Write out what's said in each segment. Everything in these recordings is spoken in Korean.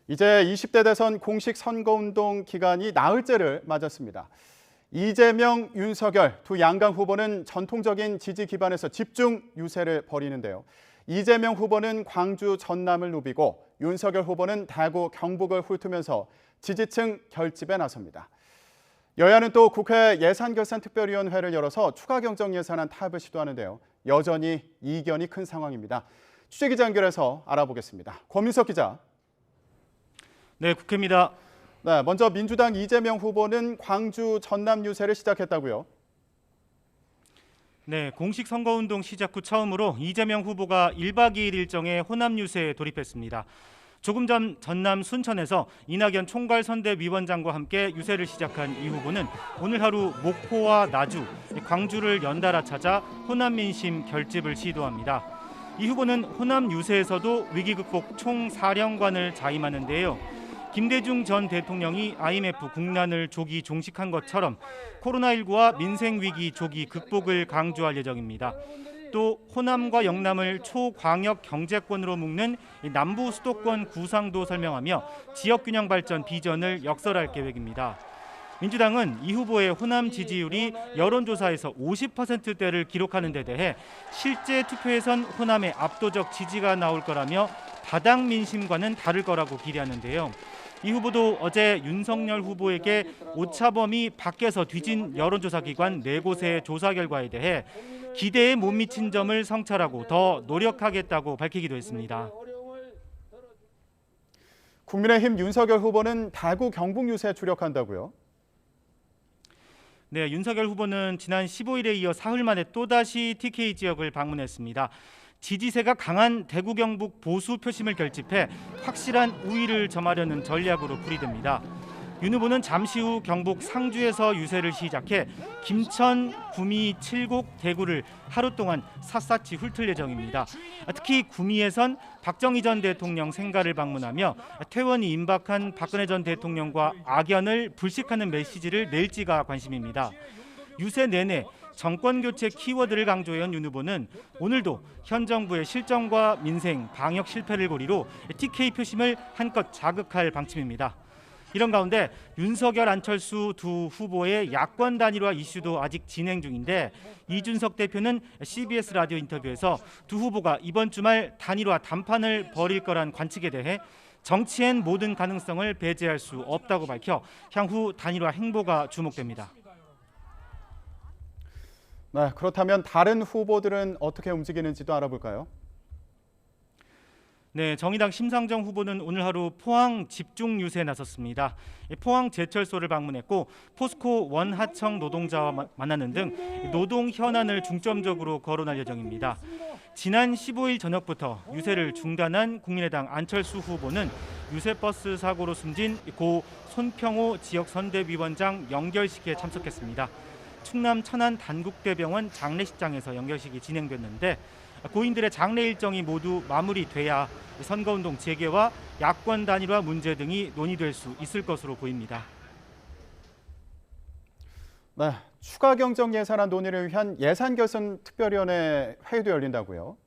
이제 20대 대선 공식 선거운동 기간이 나흘째를 맞았습니다. 이재명, 윤석열 두 양강 후보는 전통적인 지지 기반에서 집중 유세를 벌이는데요. 이재명 후보는 광주, 전남을 누비고 윤석열 후보는 대구, 경북을 훑으면서 지지층 결집에 나섭니다. 여야는 또 국회 예산결산특별위원회를 열어서 추가 경정 예산안 타협을 시도하는데요. 여전히 이견이 큰 상황입니다. 취재기자 연결해서 알아보겠습니다. 권민석 기자. 네, 국회입니다. 네, 먼저 민주당 이재명 후보는 광주 전남 유세를 시작했다고요? 네, 공식 선거운동 시작 후 처음으로 이재명 후보가 1박 2일 일정의 호남 유세에 돌입했습니다. 조금 전 전남 순천에서 이낙연 총괄선대위원장과 함께 유세를 시작한 이 후보는 오늘 하루 목포와 나주, 광주를 연달아 찾아 호남 민심 결집을 시도합니다. 이 후보는 호남 유세에서도 위기 극복 총사령관을 자임하는데요. 김대중 전 대통령이 IMF 국난을 조기 종식한 것처럼 코로나19와 민생위기 조기 극복을 강조할 예정입니다. 또 호남과 영남을 초광역 경제권으로 묶는 남부 수도권 구상도 설명하며 지역균형 발전 비전을 역설할 계획입니다. 민주당은 이 후보의 호남 지지율이 여론조사에서 50%대를 기록하는 데 대해 실제 투표에선 호남의 압도적 지지가 나올 거라며 바닥 민심과는 다를 거라고 기대하는데요. 이 후보도 어제 윤석열 후보에게 오차범위 밖에서 뒤진 여론조사 기관 4곳의 조사 결과에 대해 기대에 못 미친 점을 성찰하고 더 노력하겠다고 밝히기도 했습니다. 국민의힘 윤석열 후보는 대구 경북 유세에 출력한다고요? 네, 윤석열 후보는 지난 15일에 이어 사흘 만에 또다시 TK 지역을 방문했습니다. 지지세가 강한 대구 경북 보수 표심을 결집해 확실한 우위를 점하려는 전략으로 풀이됩니다. 윤 후보는 잠시 후 경북 상주에서 유세를 시작해 김천, 구미, 칠곡, 대구를 하루 동안 샅샅이 훑을 예정입니다. 특히 구미에선 박정희 전 대통령 생가를 방문하며 퇴원이 임박한 박근혜 전 대통령과 악연을 불식하는 메시지를 낼지가 관심입니다. 유세 내내 정권 교체 키워드를 강조해온 윤 후보는 오늘도 현 정부의 실정과 민생, 방역 실패를 고리로 TK 표심을 한껏 자극할 방침입니다. 이런 가운데 윤석열, 안철수 두 후보의 야권 단일화 이슈도 아직 진행 중인데 이준석 대표는 CBS 라디오 인터뷰에서 두 후보가 이번 주말 단일화 담판을 벌일 거란 관측에 대해 정치엔 모든 가능성을 배제할 수 없다고 밝혀 향후 단일화 행보가 주목됩니다. 네, 그렇다면 다른 후보들은 어떻게 움직이는지도 알아볼까요? 네, 정의당 심상정 후보는 오늘 하루 포항 집중 유세에 나섰습니다. 포항 제철소를 방문했고 포스코 원하청 노동자와 만나는 등 노동 현안을 중점적으로 거론할 예정입니다. 지난 15일 저녁부터 유세를 중단한 국민의당 안철수 후보는 유세버스 사고로 숨진 고 손평호 지역선대위원장 연결식에 참석했습니다. 충남 천안 단국대병원 장례식장에서 연결식이 진행됐는데 고인들의 장례 일정이 모두 마무리돼야 선거운동 재개와 야권 단일화 문제 등이 논의될 수 있을 것으로 보입니다. 네, 추가 경정 예산안 논의를 위한 예산결산특별위원회 회의도 열린다고요?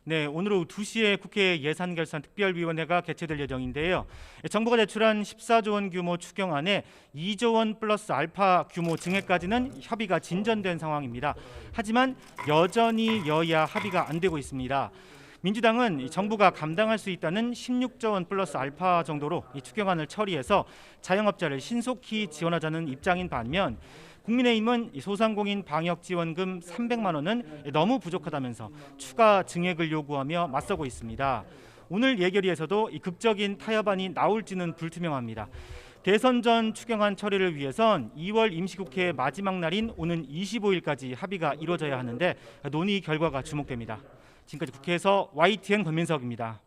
네, 오늘 오후 2시에 국회 예산결산특별위원회가 개최될 예정인데요. 정부가 제출한 14조 원 규모 추경안에 2조 원 플러스 알파 규모 증액까지는 협의가 진전된 상황입니다. 하지만 여전히 여야 합의가 안 되고 있습니다. 민주당은 정부가 감당할 수 있다는 16조 원 플러스 알파 정도로 이 추경안을 처리해서 자영업자를 신속히 지원하자는 입장인 반면 국민의힘은 소상공인 방역지원금 300만 원은 너무 부족하다면서 추가 증액을 요구하며 맞서고 있습니다. 오늘 예결위에서도 이 극적인 타협안이 나올지는 불투명합니다. 대선 전 추경안 처리를 위해선 2월 임시국회 마지막 날인 오는 25일까지 합의가 이루어져야 하는데 논의 결과가 주목됩니다. 지금까지 국회에서 YTN 권민석입니다.